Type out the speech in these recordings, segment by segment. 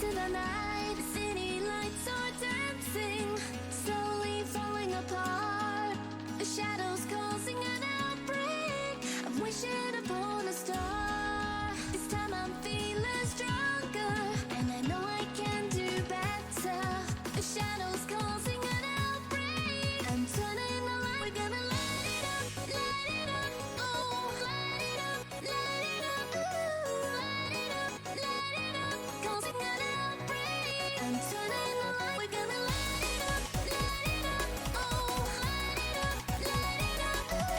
into the night, the city lights are dancing, slowly falling apart. The shadows causing an outbreak. I'm wishing upon a star. This time I'm feeling stronger, and I know I can do better. The shadows causing an outbreak. I'm turning the light. We're gonna light it up, oh, light it up, ooh, light it up, causing an outbreak. I'm turning the light. We're gonna light it up, oh, light it up, ooh,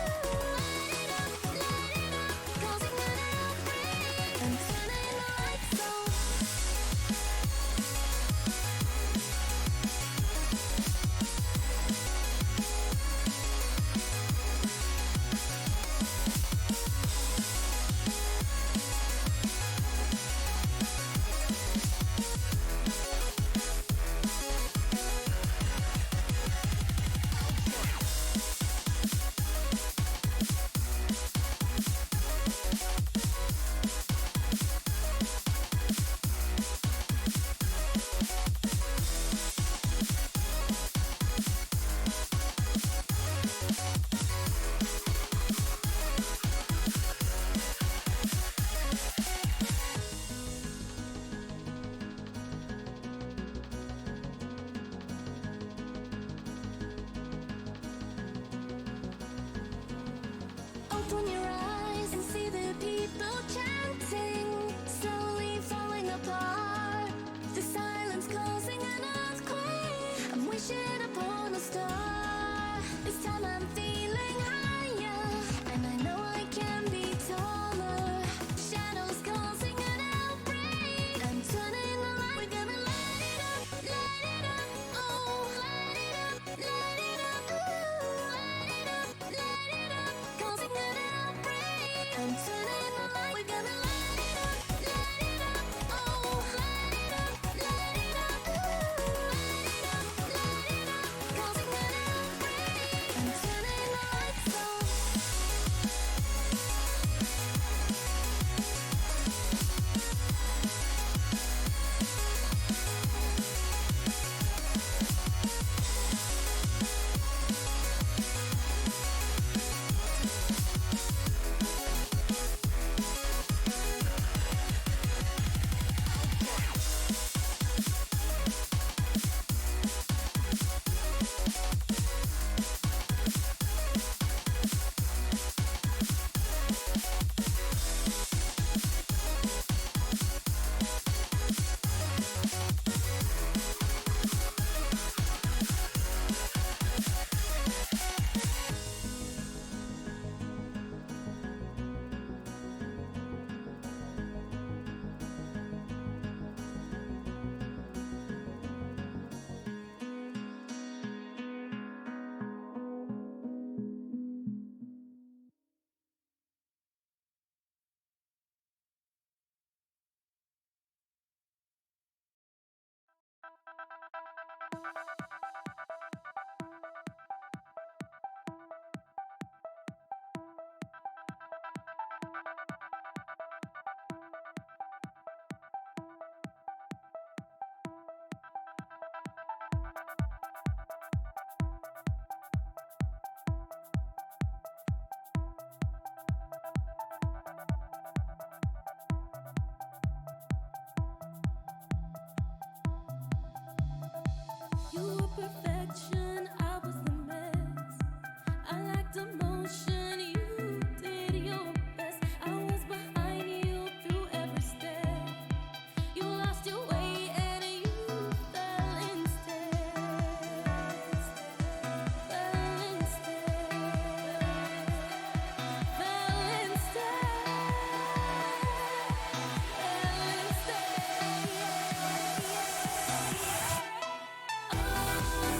light it up, causing an outbreak. I'm turning the lights on. Open your eyes and see the people chanting, slowly falling apart. The silence causing an earthquake. I'm wishing upon a star. This time I'm feeling higher, and I know I can be taller. Shadows causing an outbreak. I'm turning the light. We're gonna light it up, oh, light it up, ooh, light it up, causing an outbreak. I'm turning the light. We're gonna light it up, oh, light it up, ooh, light it up, causing an outbreak. I'm turning the lights on.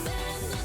Bend the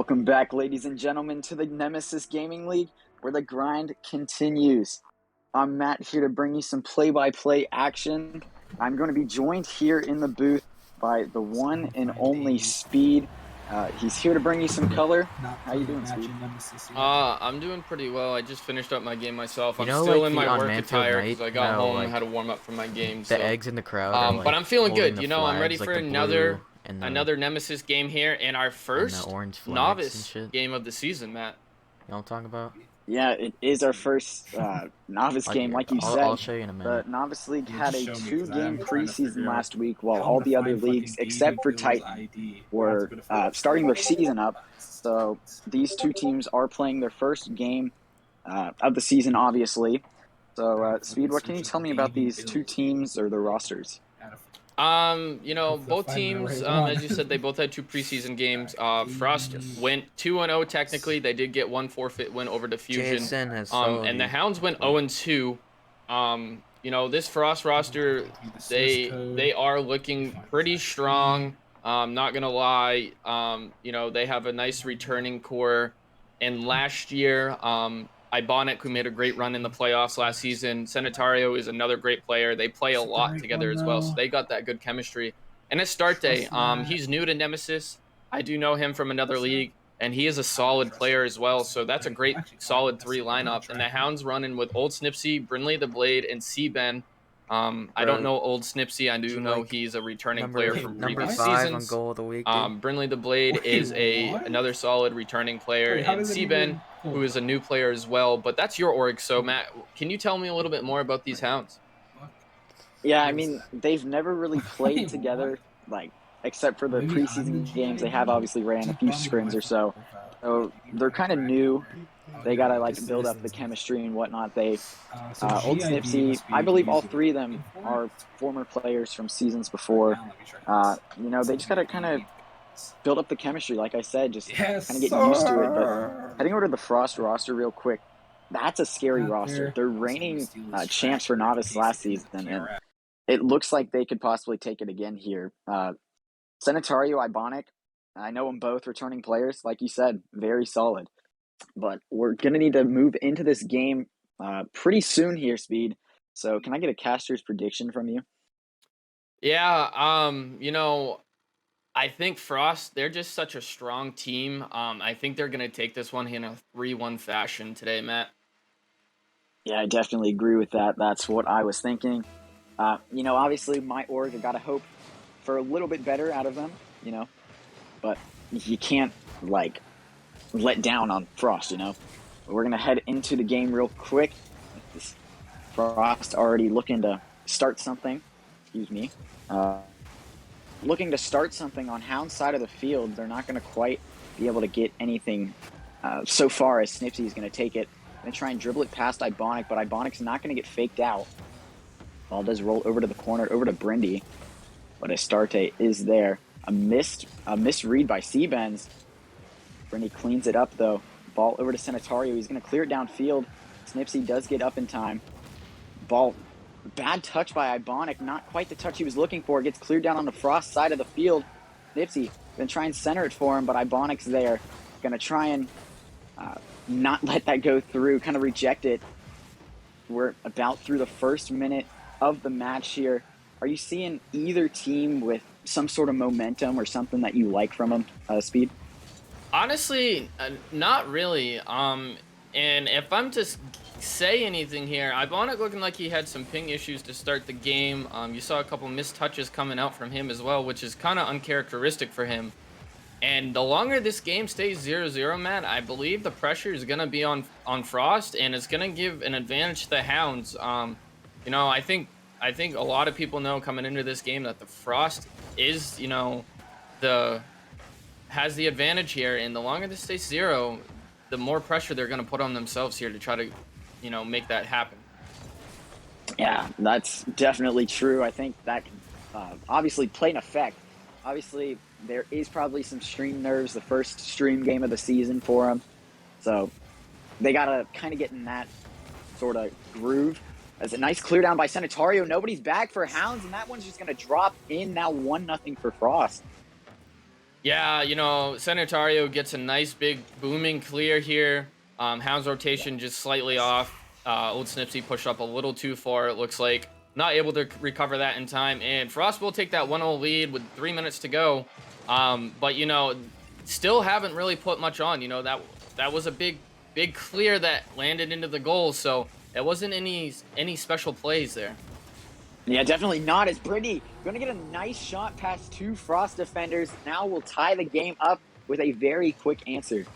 Welcome back, ladies and gentlemen, to the Nemesis Gaming League, where the grind continues. I'm Matt, here to bring you some play-by-play action. I'm going to be joined here in the booth by the one and only Speed. He's here to bring you some color. How you doing, Speed? I'm doing pretty well. I just finished up my game myself. I'm know, still like in the my on work Manfield attire night? because I got No, home like, and had to warm up for my game. The eggs in the crowd are, like, but I'm feeling holding good. the You know, I'm ready flags, for like the another blue and the, Nemesis game here and our first orange flags and novice shit. game of the season, Matt. You know what I'm talking about? Yeah, it is our first novice game, like you I'll said. show you in a The minute. Novice League had a just show me, 'cause two-game I'm trying to preseason figure out last week, while how all to the other find leagues, fucking except for David Bill's Titan, ID. were starting their season up. So these two teams are playing their first game of the season, obviously. So, Speed, what can you tell me about these two teams or their rosters? You know, both teams, as you said, they both had two preseason games. Frost went 2-0 technically. They did get one forfeit win over Diffusion. Jason has And the Hounds went 0-2. You know, this Frost roster, they are looking pretty strong. Not gonna lie. You know, they have a nice returning core. And last year, Ibonic, who made a great run in the playoffs last season. Sanitario is another great player. They play a lot together as well, so they got that good chemistry. And Astarte, he's new to Nemesis. I do know him from another league, and he is a solid player as well, so that's a great, solid three lineup. And the Hounds running with Old Snipsy, Brinley the Blade, and C-Ben. I don't know Old Snipsy. I do know he's a returning player from previous seasons. On goal of the week, Brinley the Blade is another solid returning player, and C-Ben, who is a new player as well. But that's your org. So, Matt, can you tell me a little bit more about these Hounds? Yeah, I mean, they've never really played together, like, except for the preseason games. They have obviously ran a few scrims or so. So they're kind of new. They got to, like, build up the chemistry and whatnot. Old Snipsy, I believe all three of them are former players from seasons before. You know, they just got to kind of build up the chemistry, like I said, just kind of get used to it. But heading over to the Frost roster real quick, that's a scary roster. They're reigning champs for Novice last season, and it looks like they could possibly take it again here. Sanitario, Ibonic, I know them both returning players. Like you said, very solid. But we're going to need to move into this game pretty soon here, Speed. So can I get a caster's prediction from you? Yeah, you know, I think Frost, they're just such a strong team. I think they're going to take this one in a 3-1 fashion today, Matt. Yeah, I definitely agree with that. That's what I was thinking. You know, obviously my org, I got to hope for a little bit better out of them, you know. But you can't, like, let down on Frost, you know. We're going to head into the game real quick. This Frost already looking to start something. Excuse me. Looking to start something on Hound's side of the field. They're not going to quite be able to get anything so far as Snipsy is going to take it. Going to try and dribble it past Ibonic, but Ibonic's not going to get faked out. Ball does roll over to the corner, over to Brindy. But Astarte is there. A misread by C-Benz. Brindy cleans it up, though. Ball over to Sanitario. He's going to clear it downfield. Snipsy does get up in time. Ball, bad touch by Ibonic. Not quite the touch he was looking for. Gets cleared down on the Frost side of the field. Snipsy going to try and center it for him, but Ibonic's there. Going to try and not let that go through, kind of reject it. We're about through the first minute of the match here. Are you seeing either team with some sort of momentum or something that you like from them, Speed? Honestly, not really. And if I'm to say anything here, Ibonic looking like he had some ping issues to start the game. You saw a couple missed touches coming out from him as well, which is kind of uncharacteristic for him. And the longer this game stays 0-0, Matt, I believe the pressure is going to be on Frost, and it's going to give an advantage to the Hounds. You know, I think a lot of people know coming into this game that the Frost is, you know, has the advantage here, and the longer this stays 0, the more pressure they're going to put on themselves here to try to, you know, make that happen. Yeah, that's definitely true. I think that obviously play an effect. Obviously, there is probably some stream nerves, the first stream game of the season for them. So they got to kind of get in that sort of groove. That's a nice clear down by Sanitario. Nobody's back for Hounds, and that one's just going to drop in now 1-0 for Frost. Yeah, you know, Sanitario gets a nice big booming clear here. Hound's rotation just slightly off. Old Snipsy pushed up a little too far, it looks like. Not able to recover that in time. And Frost will take that 1-0 lead with 3 minutes to go. But, you know, still haven't really put much on. You know, that was a big clear that landed into the goal. So it wasn't any special plays there. Yeah, definitely not. As Brittany going to get a nice shot past 2 Frost defenders. Now we'll tie the game up with a very quick answer.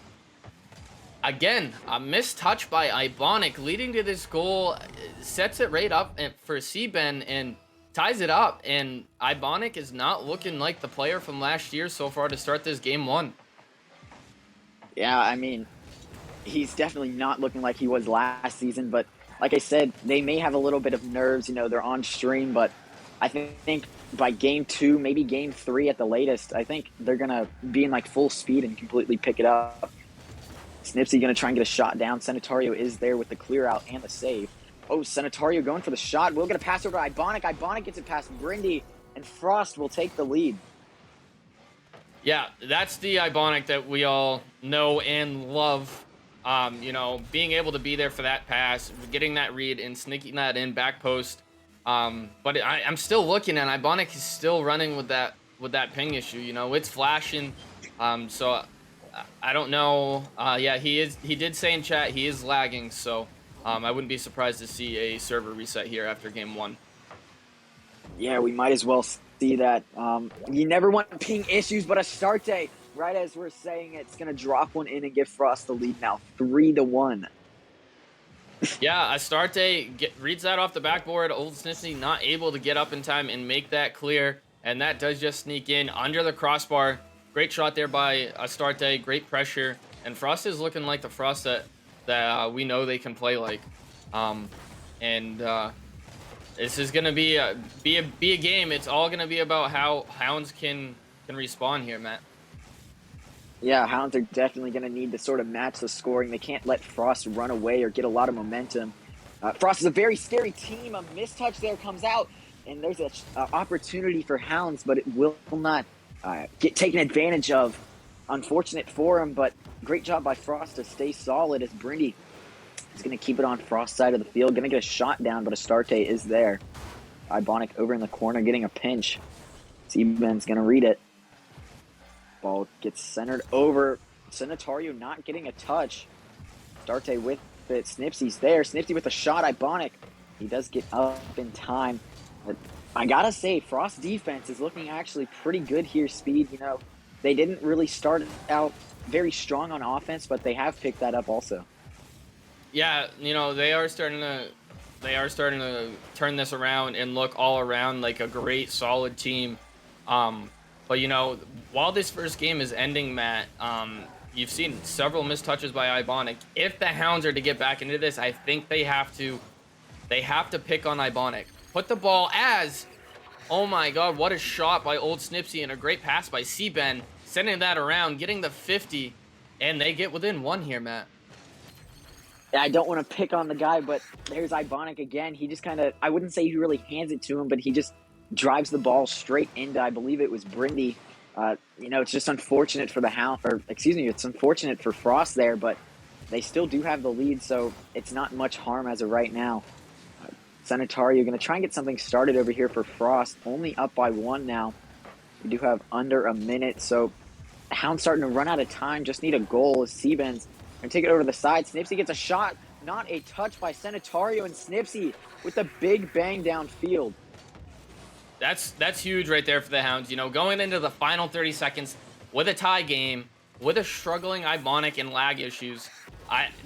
Again, a missed touch by Ibonic leading to this goal, sets it right up for Seaben and ties it up. And Ibonic is not looking like the player from last year so far to start this game 1. Yeah, I mean, he's definitely not looking like he was last season, but like I said, they may have a little bit of nerves. You know, they're on stream, but I think by game 2, maybe game 3 at the latest, I think they're going to be in like full speed and completely pick it up. Snipsy going to try and get a shot down. Sanitario is there with the clear out and the save. Oh, Sanitario going for the shot. Will get a pass over to Ibonic. Ibonic gets it past Brindy, and Frost will take the lead. Yeah, that's the Ibonic that we all know and love. You know, being able to be there for that pass, getting that read, and sneaking that in back post. But I'm still looking, and Ibonic is still running with that ping issue. You know, it's flashing. So I don't know. Yeah, he did say in chat he is lagging. So I wouldn't be surprised to see a server reset here after game 1. Yeah, we might as well see that. You never want ping issues, but Astarte, right as we're saying it, it's going to drop one in and give Frost the lead now, 3-1. Yeah, Astarte reads that off the backboard. Old Snipsy not able to get up in time and make that clear, and that does just sneak in under the crossbar. Great shot there by Astarte, great pressure, and Frost is looking like the Frost that we know they can play like. This is gonna be a game. It's all gonna be about how Hounds can respawn here, Matt. Yeah, Hounds are definitely going to need to sort of match the scoring. They can't let Frost run away or get a lot of momentum. Frost is a very scary team. A mistouch there comes out, and there's an opportunity for Hounds, but it will not get taken advantage of. Unfortunate for him, but great job by Frost to stay solid as Brindy is going to keep it on Frost's side of the field. Going to get a shot down, but Astarte is there. Ibonic over in the corner getting a pinch. Seaben's going to read it. Ball gets centered over. Sanitario not getting a touch. Astarte with it. Snipsy's there. Snipsy with a shot. Ibonic. He does get up in time. But I gotta say, Frost defense is looking actually pretty good here, Speed. You know, they didn't really start out very strong on offense, but they have picked that up also. Yeah, you know, they are starting to turn this around and look all around like a great, solid team. But, you know, while this first game is ending, Matt, you've seen several missed touches by Ibonic. If the Hounds are to get back into this, I think they have to pick on Ibonic. Put the ball as, oh my god, what a shot by Old Snipsy and a great pass by Seaben, sending that around, getting the 50, and they get within 1 here, Matt. I don't want to pick on the guy, but there's Ibonic again. He just kind of, I wouldn't say he really hands it to him, but he just drives the ball straight into, I believe it was Brindy. You know, it's just unfortunate for the Hound, or excuse me, it's unfortunate for Frost there, but they still do have the lead, so it's not much harm as of right now. Sanitario going to try and get something started over here for Frost, only up by 1 now. We do have under a minute, so Hound's starting to run out of time, just need a goal as Seaben's going to take it over to the side. Snipsy gets a shot, not a touch by Sanitario, and Snipsy with a big bang downfield. That's huge right there for the Hounds. You know, going into the final 30 seconds with a tie game, with a struggling Ibonic and lag issues,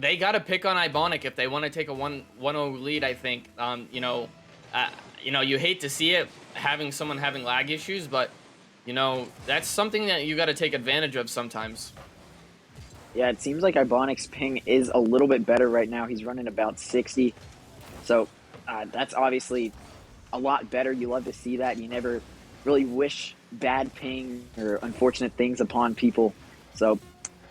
they got to pick on Ibonic if they want to take a 1-0 lead, I think. You know, you hate to see it, someone having lag issues, but, you know, that's something that you got to take advantage of sometimes. Yeah, it seems like Ibonic's ping is a little bit better right now. He's running about 60. So that's obviously a lot better. You love to see that. You never really wish bad ping or unfortunate things upon people. So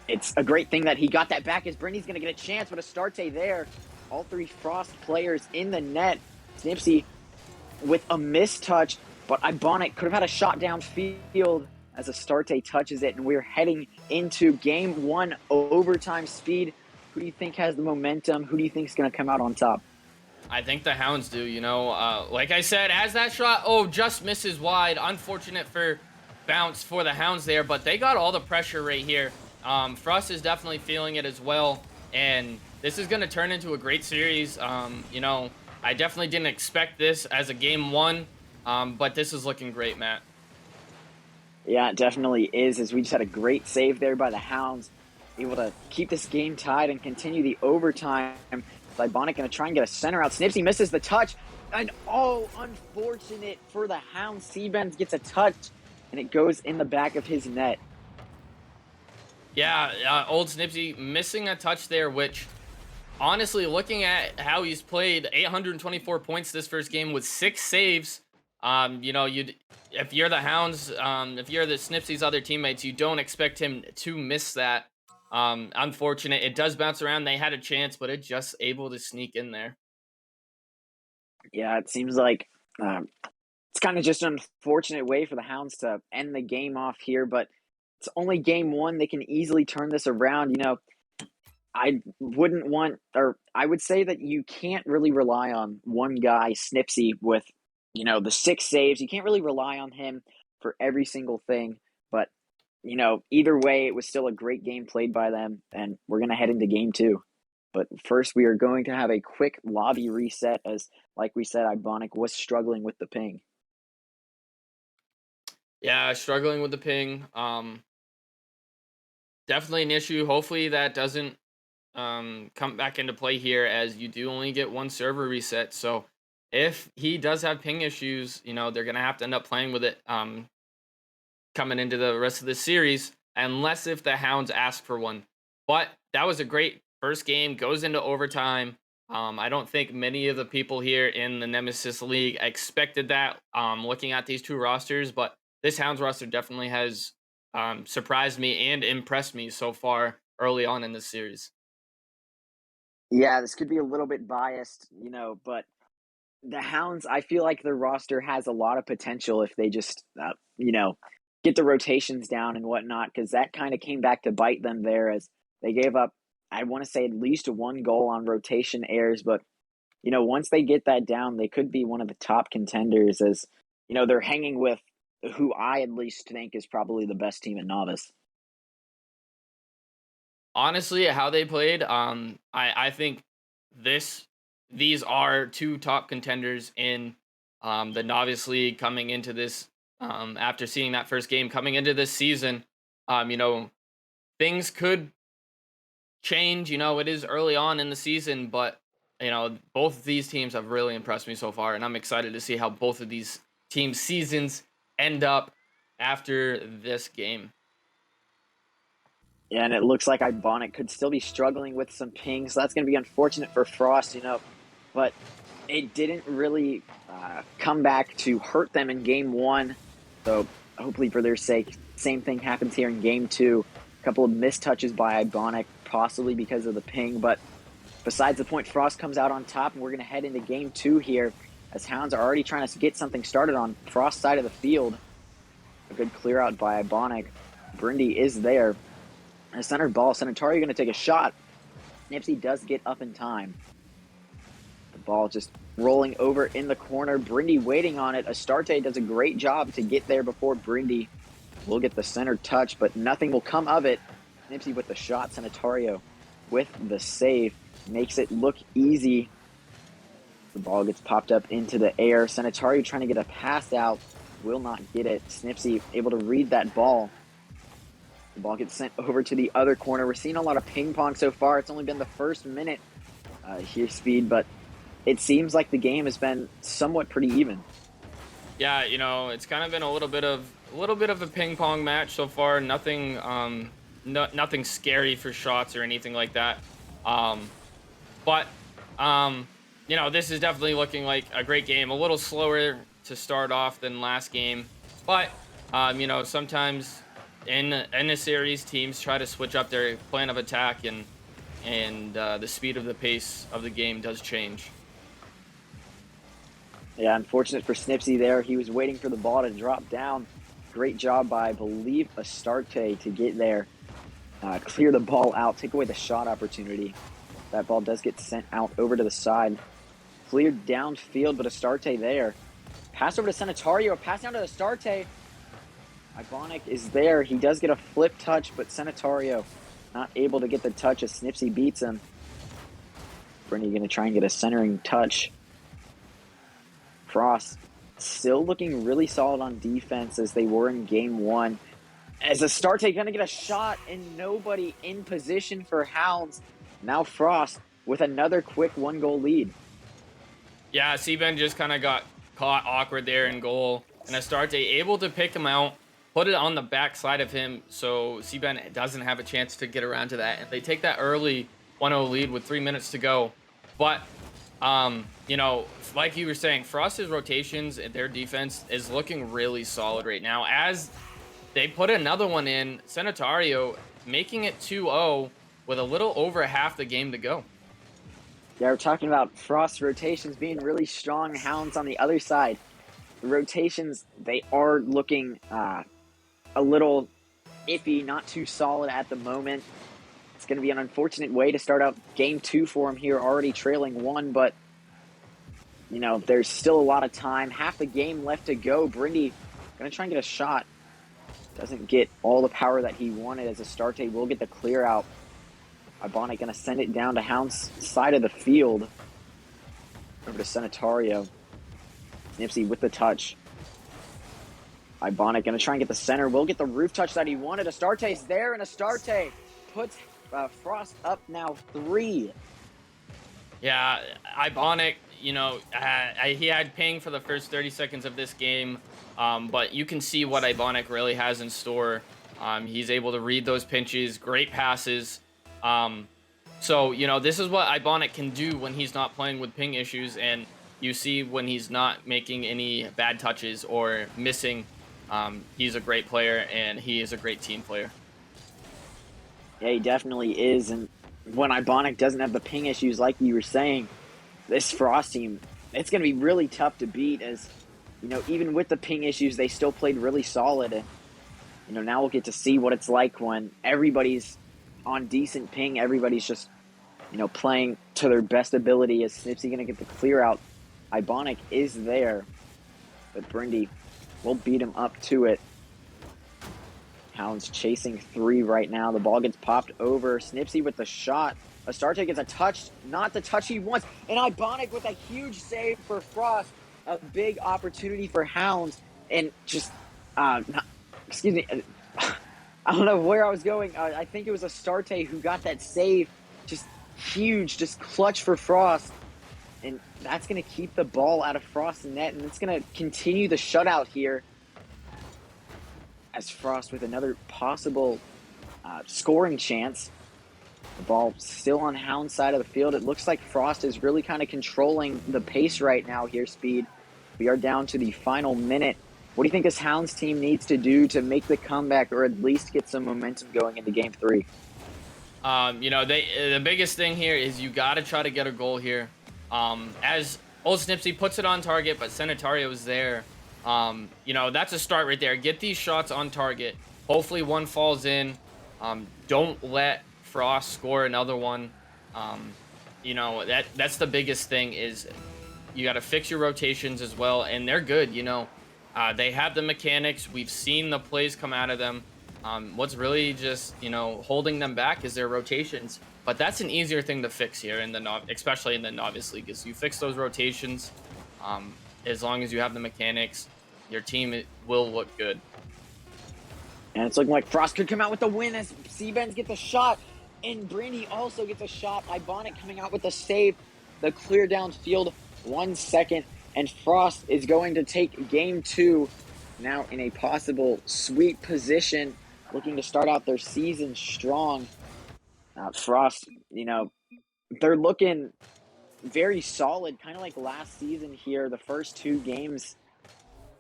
it's a great thing that he got that back as Brindy's going to get a chance, but Astarte there. All 3 Frost players in the net. Snipsy with a mistouch, but Ibonic could have had a shot downfield as Astarte touches it, and we're heading into game 1 overtime speed. Who do you think has the momentum? Who do you think is going to come out on top? I think the Hounds do, like I said, as that shot, just misses wide. Unfortunate for bounce for the Hounds there, but they got all the pressure right here. Frost is definitely feeling it as well, and this is going to turn into a great series. I definitely didn't expect this as a game 1, but this is looking great, Matt. Yeah, it definitely is, as we just had a great save there by the Hounds, able to keep this game tied and continue the overtime. Ibonic going to try and get a center out. Snipsy misses the touch, and unfortunate for the Hounds. Seabens gets a touch, and it goes in the back of his net. Yeah, old Snipsy missing a touch there, which, honestly, looking at how he's played, 824 points this first game with 6 saves. If you're the Hounds, if you're the Snipsy's other teammates, you don't expect him to miss that. Unfortunate. It does bounce around. They had a chance, but it just able to sneak in there. Yeah, it seems like it's kind of just an unfortunate way for the Hounds to end the game off here, but it's only game 1. They can easily turn this around. I would say that you can't really rely on one guy, Snipsy, with, the 6 saves. You can't really rely on him for every single thing, but, either way, it was still a great game played by them, and we're going to head into game 2. But first, we are going to have a quick lobby reset as, like we said, Ibonic was struggling with the ping. Yeah, struggling with the ping. Definitely an issue. Hopefully that doesn't come back into play here, as you do only get 1 server reset. So if he does have ping issues, they're going to have to end up playing with it coming into the rest of the series, unless if the Hounds ask for one. But that was a great first game, goes into overtime. I don't think many of the people here in the Nemesis League expected that, looking at these 2 rosters, but this Hounds roster definitely has surprised me and impressed me so far early on in this series. Yeah, this could be a little bit biased, but the Hounds, I feel like their roster has a lot of potential if they just, get the rotations down and whatnot, because that kind of came back to bite them there, as they gave up, I want to say, at least 1 goal on rotation errors. But, once they get that down, they could be one of the top contenders, as, they're hanging with who I at least think is probably the best team at Novice. Honestly, how they played, I think these are 2 top contenders in the Novice League coming into this. After seeing that first game coming into this season, things could change. It is early on in the season, but both of these teams have really impressed me so far, and I'm excited to see how both of these teams' seasons end up after this game. Yeah, and it looks like Ibonic could still be struggling with some pings, so that's going to be unfortunate for Frost, but it didn't really come back to hurt them in game 1. So hopefully for their sake, same thing happens here in game 2. A couple of missed touches by Ibonic, possibly because of the ping. But besides the point, Frost comes out on top, and we're going to head into game 2 here, as Hounds are already trying to get something started on Frost's side of the field. A good clear out by Ibonic. Brindy is there. And a center ball. Sanitari going to take a shot. Nipsey does get up in time. The ball just rolling over in the corner. Brindy waiting on it. Astarte does a great job to get there before Brindy will get the center touch, but nothing will come of it. Nipsey with the shot. Sanitario with the save. Makes it look easy. The ball gets popped up into the air. Sanitario trying to get a pass out. Will not get it. Snipsy able to read that ball. The ball gets sent over to the other corner. We're seeing a lot of ping pong so far. It's only been the first minute here, Speed, but it seems like the game has been somewhat pretty even. Yeah, it's kind of been a little bit of a ping pong match so far. Nothing, nothing scary for shots or anything like that. But this is definitely looking like a great game. A little slower to start off than last game, but sometimes in a series, teams try to switch up their plan of attack, and the speed of the pace of the game does change. Yeah, unfortunate for Snipsy there. He was waiting for the ball to drop down. Great job by, I believe, Astarte to get there, clear the ball out, take away the shot opportunity. That ball does get sent out over to the side. Cleared downfield, but Astarte there. Pass over to Senatario, pass down to Astarte. Ibonic is there. He does get a flip touch, but Senatario not able to get the touch as Snipsy beats him. Brendy going to try and get a centering touch. Frost still looking really solid on defense as they were in game 1. As Astarte going to get a shot and nobody in position for Hounds. Now Frost with another quick 1-goal lead. Yeah, Seaben just kind of got caught awkward there in goal. And Astarte able to pick him out, put it on the back side of him, so Seaben doesn't have a chance to get around to that. And they take that early 1-0 lead with 3 minutes to go. But, you know, like you were saying, Frost's rotations and their defense is looking really solid right now. As they put another one in, Senatario making it 2-0 with a little over half the game to go. Yeah, we're talking about Frost's rotations being really strong. Hounds on the other side. The rotations, they are looking a little iffy, not too solid at the moment. It's going to be an unfortunate way to start out game 2 for him here, already trailing 1, but, you know, there's still a lot of time. Half the game left to go. Brindy going to try and get a shot. Doesn't get all the power that he wanted as Astarte will get the clear out. Ibonic going to send it down to Hound's side of the field. Over to Senatario. Nipsey with the touch. Ibonic going to try and get the center. Will get the roof touch that he wanted. Astarte's there, and Astarte puts Frost up now 3. Yeah, Ibonic, you know, he had ping for the first 30 seconds of this game, but you can see what Ibonic really has in store. He's able to read those pinches, great passes. So, you know, this is what Ibonic can do when he's not playing with ping issues, and you see when he's not making any bad touches or missing. He's a great player, and he is a great team player. Yeah, he definitely is, and when Ibonic doesn't have the ping issues like you were saying, this Frost team, it's going to be really tough to beat as, you know, even with the ping issues, they still played really solid. And, you know, now we'll get to see what it's like when everybody's on decent ping, everybody's just, you know, playing to their best ability. Is Snipsy going to get the clear out? Ibonic is there, but Brindy will beat him up to it. Hounds chasing 3 right now. The ball gets popped over. Snipsy with the shot. Astarte gets a touch, not the touch he wants. And Ibonic with a huge save for Frost. A big opportunity for Hounds. And just, excuse me, I don't know where I was going. I think it was Astarte who got that save. Just huge, just clutch for Frost. And that's going to keep the ball out of Frost's net. And it's going to continue the shutout here. As Frost with another possible scoring chance. The ball still on Hound's side of the field. It looks like Frost is really kind of controlling the pace right now here, Speed. We are down to the final minute. What do you think this Hounds team needs to do to make the comeback or at least get some momentum going into game 3? You know, the biggest thing here is you got to try to get a goal here. As Old Snipsy puts it on target, but Senatario is there. You know, that's a start right there. Get these shots on target. Hopefully one falls in. Don't let Frost score another one. You know, that's the biggest thing is you got to fix your rotations as well. And they're good, you know. They have the mechanics. We've seen the plays come out of them. What's really just, you know, holding them back is their rotations. But that's an easier thing to fix here in the especially in the novice league, is you fix those rotations. As long as you have the mechanics, your team will look good. And it's looking like Frost could come out with the win as Seabens get the shot. And Brandy also gets a shot. Ibonic coming out with the save. The clear downfield, 1 second. And Frost is going to take game 2 now in a possible sweep position, looking to start out their season strong. Frost, you know, they're looking very solid, kind of like last season here. The first 2 games,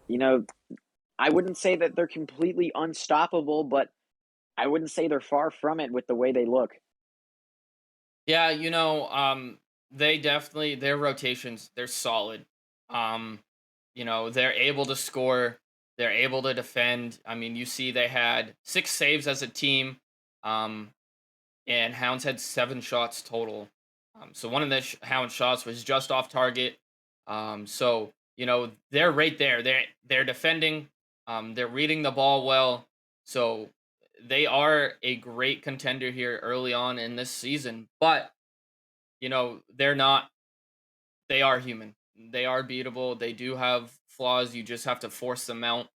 you know, I wouldn't say that they're completely unstoppable, but I wouldn't say they're far from it with the way they look. Yeah, you know, they definitely, their rotations, they're solid. You know, they're able to score. They're able to defend. I mean, you see they had 6 saves as a team, um, and Hounds had 7 shots total. So one of the Hound shots was just off target. So they're right there. They're defending. They're reading the ball well. So they are a great contender here early on in this season. But they're not. They are human. They are beatable. They do have flaws. You just have to force them out.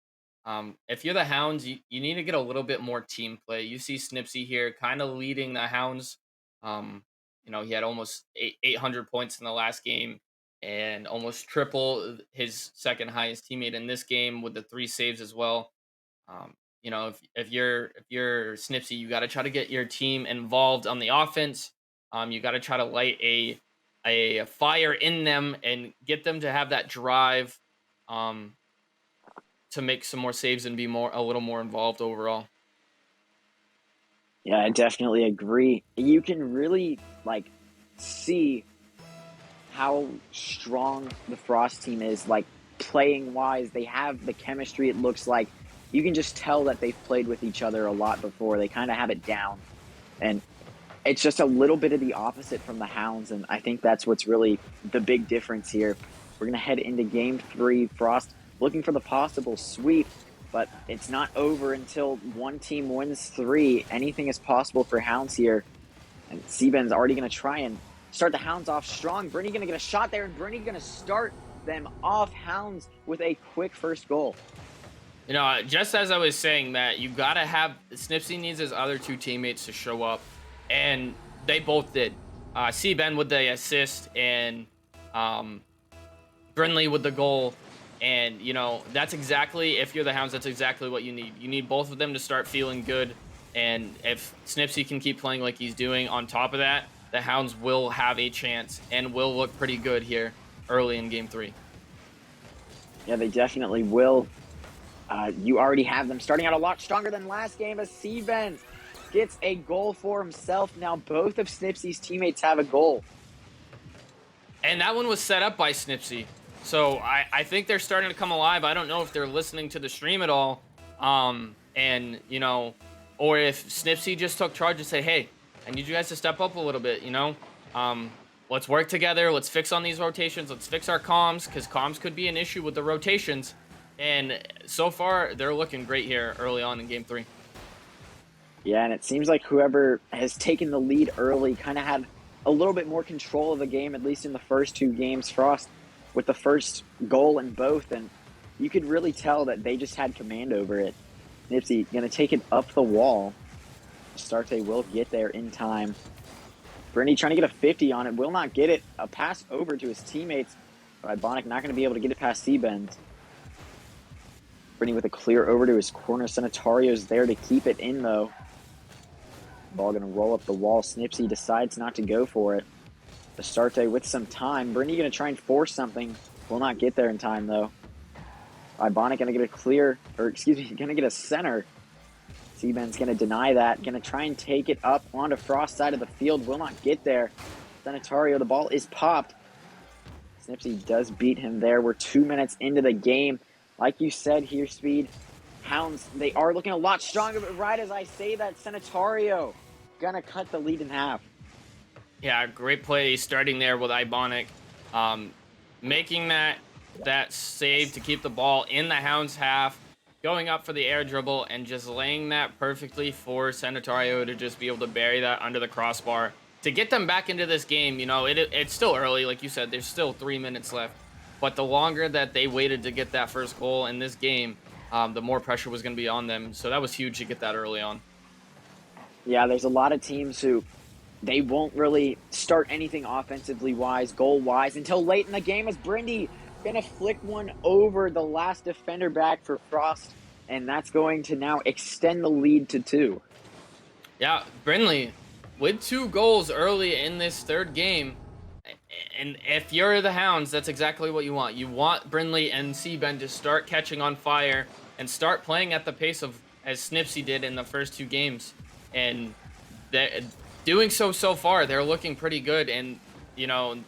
If you're the Hounds, you need to get a little bit more team play. You see Snipsy here kind of leading the Hounds. He had almost 800 points in the last game and almost triple his second highest teammate in this game with the 3 saves as well. If you're Snipsy, you got to try to get your team involved on the offense. You got to try to light a fire in them and get them to have that drive um, to make some more saves and be a little more involved overall. Yeah, I definitely agree. You can really see how strong the Frost team is, playing wise. They have the chemistry. It looks like you can just tell that they've played with each other a lot before. They kind of have it down, and it's just a little bit of the opposite from the Hounds, and I think that's what's really the big difference here. We're going to head into Game 3. Frost looking for the possible sweep, but it's not over until one team wins 3. Anything is possible for Hounds here, and Seaben's already going to try and start the Hounds off strong. Briny going to get a shot there, and Briny going to start them off. Hounds with a quick first goal. Just as I was saying that, you got to have Snipsy needs his other 2 teammates to show up. And they both did. C-Ben with the assist and Brinley with the goal. And, that's exactly, if you're the Hounds, that's exactly what you need. You need both of them to start feeling good. And if Snipsy can keep playing like he's doing on top of that, the Hounds will have a chance and will look pretty good here early in Game 3. Yeah, they definitely will. You already have them starting out a lot stronger than last game as C-Ben gets a goal for himself. Now both of Snipsy's teammates have a goal. And that one was set up by Snipsy. So I think they're starting to come alive. I don't know if they're listening to the stream at all. Or if Snipsy just took charge and say, hey, I need you guys to step up a little bit, Let's work together. Let's fix on these rotations. Let's fix our comms, because comms could be an issue with the rotations. And so far, they're looking great here early on in Game 3. Yeah, and it seems like whoever has taken the lead early kind of had a little bit more control of the game, at least in the first 2 games. Frost with the first goal in both, and you could really tell that they just had command over it. Nipsey going to take it up the wall. Starte will get there in time. Briny trying to get a 50 on it, will not get it. A pass over to his teammates, but Ibonic not going to be able to get it past Seabend. Briny with a clear over to his corner. Senatario's there to keep it in, though. Ball going to roll up the wall. Snipsy decides not to go for it. Astarte with some time. Briny going to try and force something. Will not get there in time, though. Ibonic going to get a clear, going to get a center. Seaben's going to deny that. Going to try and take it up onto Frost's side of the field. Will not get there. Senatario, the ball is popped. Snipsy does beat him there. We're 2 minutes into the game. Like you said here, Speed, Hounds, they are looking a lot stronger, but right as I say that, Senatario going to cut the lead in half. Yeah, great play starting there with Ibonic. Making that save to keep the ball in the Hounds half, going up for the air dribble, and just laying that perfectly for Senatario to just be able to bury that under the crossbar. To get them back into this game, it's still early. Like you said, there's still 3 minutes left. But the longer that they waited to get that first goal in this game, the more pressure was going to be on them. So that was huge to get that early on. Yeah, there's a lot of teams who they won't really start anything offensively wise, goal wise, until late in the game as Brindy going to flick one over the last defender back for Frost. And that's going to now extend the lead to 2. Yeah, Brindley with 2 goals early in this third game. And if you're the Hounds, that's exactly what you want. You want Brindley and Seaben to start catching on fire and start playing at the pace of as Snipsy did in the first 2 games. And they're doing so far. They're looking pretty good. And,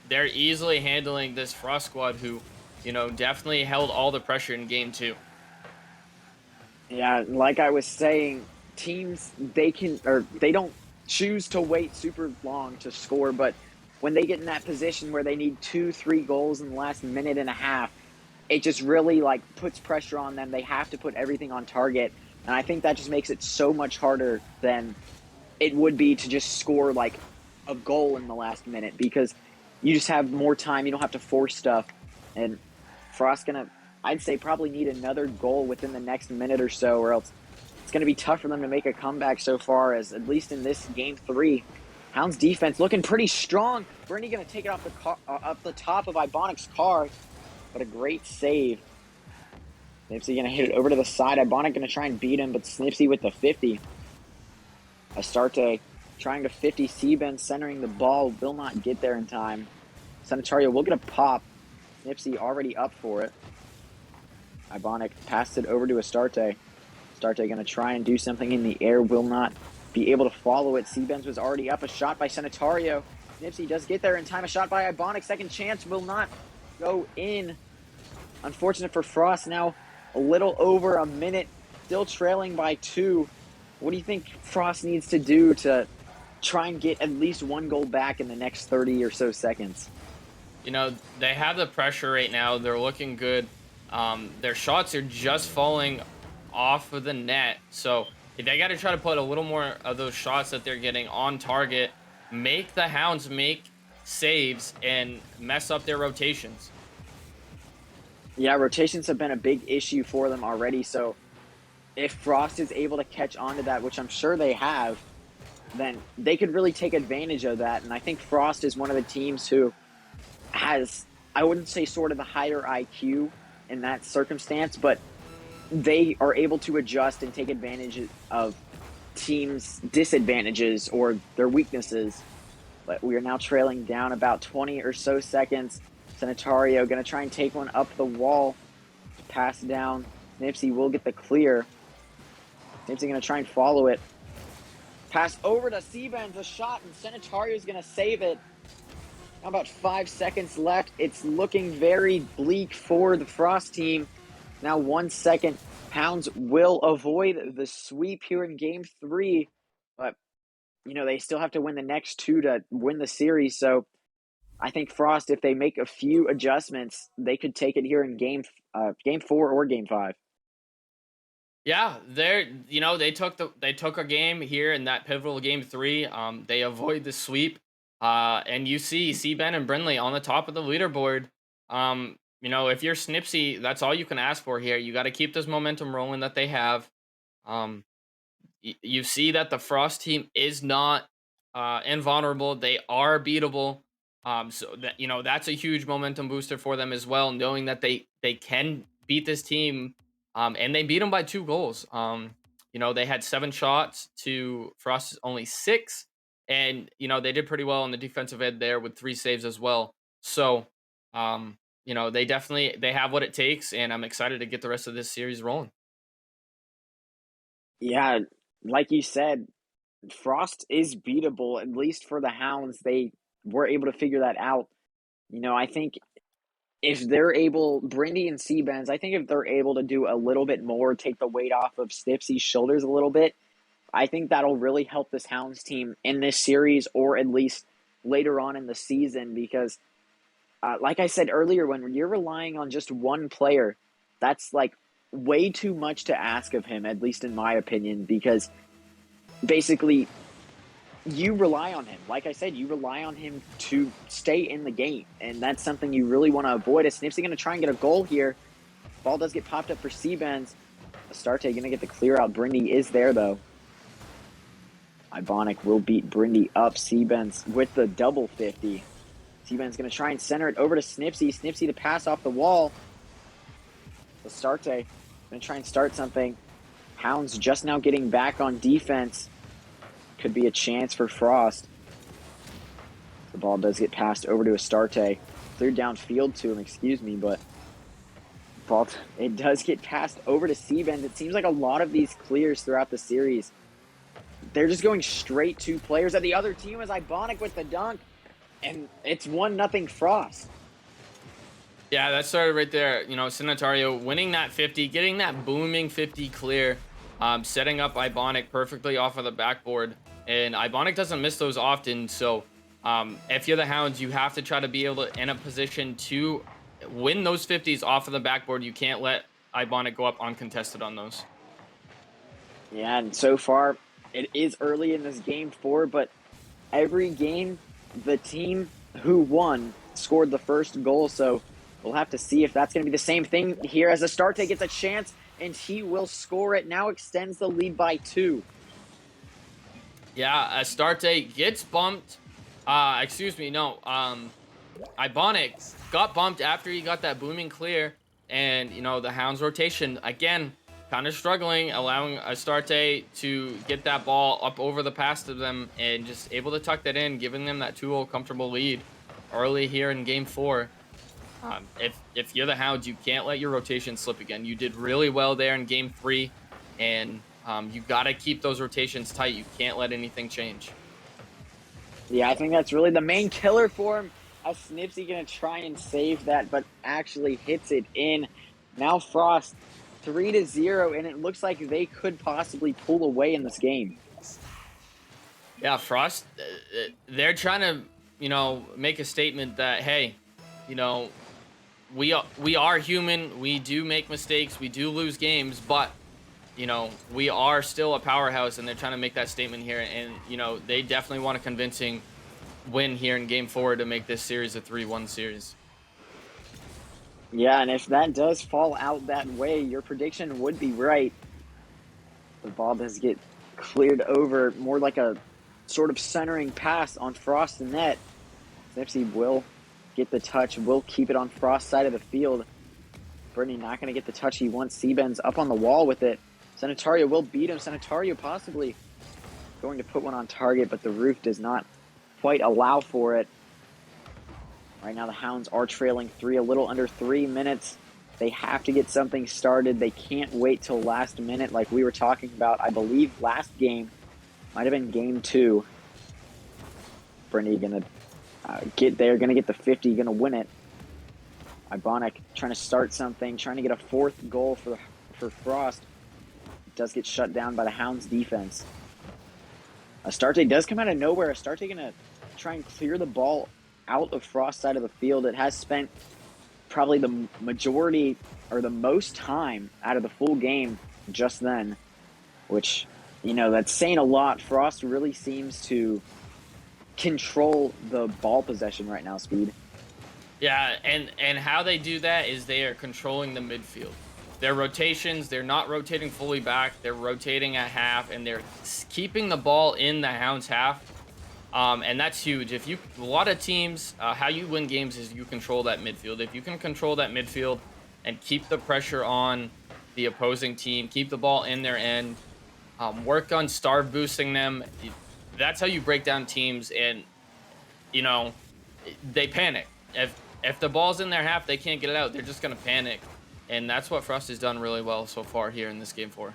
they're easily handling this Frost squad who, definitely held all the pressure in game 2. Yeah, like I was saying, teams they don't choose to wait super long to score, but when they get in that position where they need 2, 3 goals in the last minute and a half, it just really like puts pressure on them. They have to put everything on target, and I think that just makes it so much harder than it would be to just score like a goal in the last minute because you just have more time. You don't have to force stuff, and Frost's gonna, I'd say, probably need another goal within the next minute or so, or else it's going to be tough for them to make a comeback so far. As at least in this game 3, Hounds defense looking pretty strong. Brindy going to take it off the top of Ibonic's car, but a great save. Snipsy going to hit it over to the side. Ibonic going to try and beat him, but Snipsy with the 50. Astarte trying to 50 Seaben, centering the ball, will not get there in time. Sanitario will get a pop. Snipsy already up for it. Ibonic passed it over to Astarte. Astarte going to try and do something in the air, will not be able to follow it. Seabens was already up. A shot by Sanitario. Nipsey does get there in time. A shot by Ibonic. Second chance will not go in. Unfortunate for Frost. Now a little over a minute. Still trailing by 2. What do you think Frost needs to do to try and get at least 1 goal back in the next 30 or so seconds? You know, they have the pressure right now. They're looking good. Their shots are just falling off of the net. So they got to try to put a little more of those shots that they're getting on target, make the Hounds make saves, and mess up their rotations. Yeah, rotations have been a big issue for them already. So if Frost is able to catch on to that, which I'm sure they have, then they could really take advantage of that. And I think Frost is one of the teams who has, I wouldn't say sort of the higher IQ in that circumstance, but they are able to adjust and take advantage of teams' disadvantages or their weaknesses. But we are now trailing down about 20 or so seconds. Sanitario going to try and take one up the wall. Pass down. Nipsey will get the clear. Nipsey going to try and follow it. Pass over to Seabens, a shot, and Sanitario is going to save it. Now about 5 seconds left. It's looking very bleak for the Frost team. Now 1 second. Hounds will avoid the sweep here in game 3, but they still have to win the next 2 to win the series. So I think Frost, if they make a few adjustments, they could take it here in game 4 or game 5. Yeah, they took a game here in that pivotal game 3. They avoid the sweep. And you see Ben and Brinley on the top of the leaderboard. If you're Snipsy, that's all you can ask for here. You got to keep this momentum rolling that they have. You see that the Frost team is not invulnerable. They are beatable. So that that's a huge momentum booster for them as well, knowing that they can beat this team. And they beat them by 2 goals. They had 7 shots to Frost's only 6. And, they did pretty well on the defensive end there with 3 saves as well. So, they have what it takes, and I'm excited to get the rest of this series rolling. Yeah, like you said, Frost is beatable, at least for the Hounds. They were able to figure that out. I think if they're able, Brindy and Seabens, I think if they're able to do a little bit more, take the weight off of Snipsy's shoulders a little bit, I think that'll really help this Hounds team in this series or at least later on in the season because, like I said earlier, when you're relying on just one player, that's like way too much to ask of him, at least in my opinion, because basically you rely on him. Like I said, you rely on him to stay in the game, and that's something you really want to avoid. Is Snipsy going to try and get a goal here? Ball does get popped up for Seabens. Astarte going to get the clear out. Brindy is there, though. Ibonic will beat Brindy up. Seabens with the double 50. Seabens going to try and center it over to Snipsy. Snipsy to pass off the wall. Astarte going to try and start something. Hounds just now getting back on defense. Could be a chance for Frost. The ball does get passed over to Astarte. Cleared downfield to him, but it does get passed over to Seabens. It seems like a lot of these clears throughout the series, they're just going straight to players. And the other team is Ibonic with the dunk, and it's 1-0 Frost. Yeah, that started right there. You know, Sinatario winning that 50, getting that booming 50 clear, setting up Ibonic perfectly off of the backboard. And Ibonic doesn't miss those often. So if you're the Hounds, you have to try to be able to in a position to win those 50s off of the backboard. You can't let Ibonic go up uncontested on those. Yeah, and so far, it is early in this game 4, but every game, the team who won scored the first goal, so we'll have to see if that's going to be the same thing here as Astarte gets a chance, and he will score it. Now extends the lead by 2. Yeah, Astarte gets bumped. Excuse me, no. Ibonic got bumped after he got that booming clear, and you know the Hounds rotation again kind of struggling, allowing Astarte to get that ball up over the pass to them and just able to tuck that in, giving them that 2-0 comfortable lead early here in game 4. If you're the Hounds, you can't let your rotation slip again. You did really well there in game 3, and you got to keep those rotations tight. You can't let anything change. Yeah, I think that's really the main killer for him. As Snipsy going to try and save that, but actually hits it in. Now Frost 3-0, and it looks like they could possibly pull away in this game. Yeah, Frost, they're trying to, you know, make a statement that, hey, you know, we are human. We do make mistakes. We do lose games, but you know, we are still a powerhouse, and they're trying to make that statement here. And you know, they definitely want a convincing win here in game 4 to make this series a 3-1 series. Yeah, and if that does fall out that way, your prediction would be right. The ball does get cleared over, more like a sort of centering pass on Frost's net. Snipsy will get the touch, will keep it on Frost's side of the field. Brittany not going to get the touch he wants. Seaben's up on the wall with it. Sanitario will beat him. Sanitario possibly going to put one on target, but the roof does not quite allow for it. Right now the Hounds are trailing 3, a little under 3 minutes. They have to get something started. They can't wait till last minute like we were talking about. I believe last game might have been game 2. Brittany going to get there, going to get the 50, going to win it. Ibonic trying to start something, trying to get a 4th goal for Frost. It does get shut down by the Hounds defense. Astarte does come out of nowhere. Astarte going to try and clear the ball out of Frost's side of the field. It has spent probably the majority or the most time out of the full game just then, which, you know, that's saying a lot. Frost really seems to control the ball possession right now, Speed. Yeah, and how they do that is they are controlling the midfield. Their rotations, they're not rotating fully back. They're rotating at half, and they're keeping the ball in the Hounds half. And that's huge. A lot of teams, how you win games is you control that midfield. If you can control that midfield and keep the pressure on the opposing team, keep the ball in their end, work on starve boosting them, that's how you break down teams. And, you know, they panic. If the ball's in their half, they can't get it out. They're just going to panic. And that's what Frost has done really well so far here in this game 4.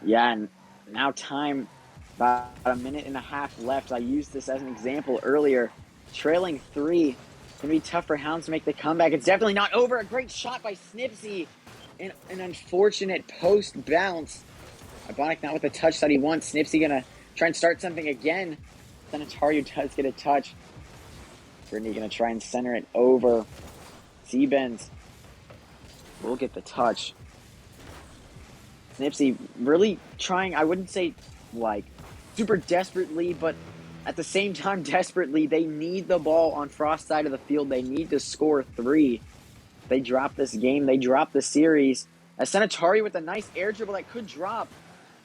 Yeah, and now time... about a minute and a half left. I used this as an example earlier. Trailing 3. It's going to be tough for Hounds to make the comeback. It's definitely not over. A great shot by Snipsy. And an unfortunate post bounce. Ibonic not with the touch that he wants. Snipsy going to try and start something again. Sanitario does get a touch. Brittany going to try and center it over. Seabens will get the touch. Snipsy really trying, I wouldn't say like super desperately, but at the same time desperately. They need the ball on Frost's side of the field. They need to score 3. They drop this game. They drop the series. As Sanitari with a nice air dribble that could drop,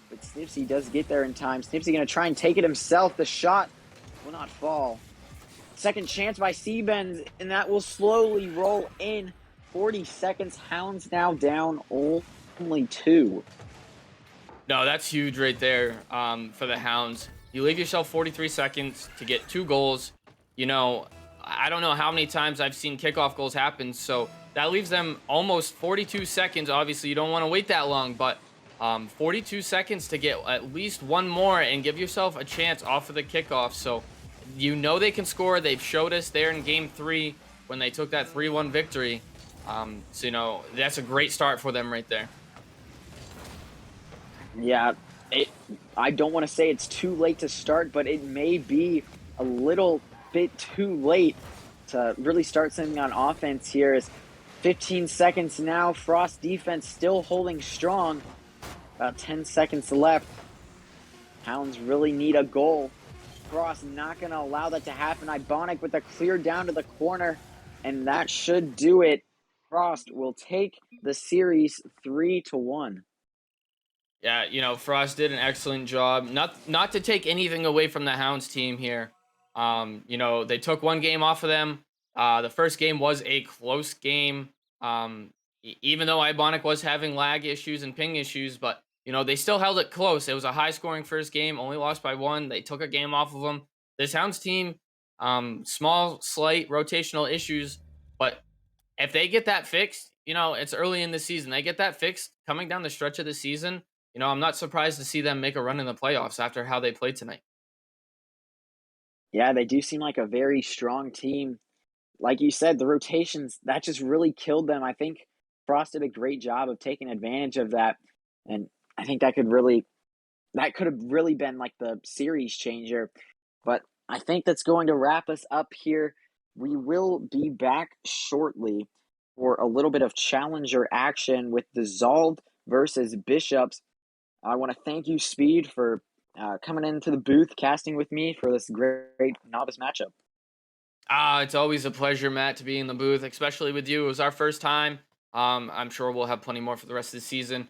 but Snipsy does get there in time. Snipsy going to try and take it himself. The shot will not fall. Second chance by Seabens, and that will slowly roll in. 40 seconds. Hounds now down only 2. No, that's huge right there for the Hounds. You leave yourself 43 seconds to get 2 goals. You know, I don't know how many times I've seen kickoff goals happen, so that leaves them almost 42 seconds. Obviously, you don't want to wait that long, but 42 seconds to get at least one more and give yourself a chance off of the kickoff. So you know they can score. They've showed us there in game 3. when they took that 3-1 victory. So, that's a great start for them right there. Yeah, I don't want to say it's too late to start, but it may be a little bit too late to really start something on offense here. Is 15 seconds now. Frost defense still holding strong. About 10 seconds left. Hounds really need a goal. Frost not going to allow that to happen. Ibonic with a clear down to the corner, and that should do it. Frost will take the series 3-1. Yeah, Frost did an excellent job. Not to take anything away from the Hounds team here. They took one game off of them. The first game was a close game. Even though Ibonic was having lag issues and ping issues, but they still held it close. It was a high scoring first game, only lost by 1. They took a game off of them. This Hounds team, small, slight rotational issues, but if they get that fixed, it's early in the season. They get that fixed coming down the stretch of the season. I'm not surprised to see them make a run in the playoffs after how they played tonight. Yeah, they do seem like a very strong team. Like you said, the rotations, that just really killed them. I think Frost did a great job of taking advantage of that. And I think that could have really been like the series changer. But I think that's going to wrap us up here. We will be back shortly for a little bit of challenger action with the Zald versus Bishops. I want to thank you, Speed, for coming into the booth, casting with me for this great novice matchup. It's always a pleasure, Matt, to be in the booth, especially with you. It was our first time. I'm sure we'll have plenty more for the rest of the season.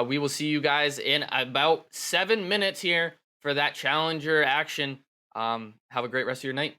We will see you guys in about 7 minutes here for that challenger action. Have a great rest of your night.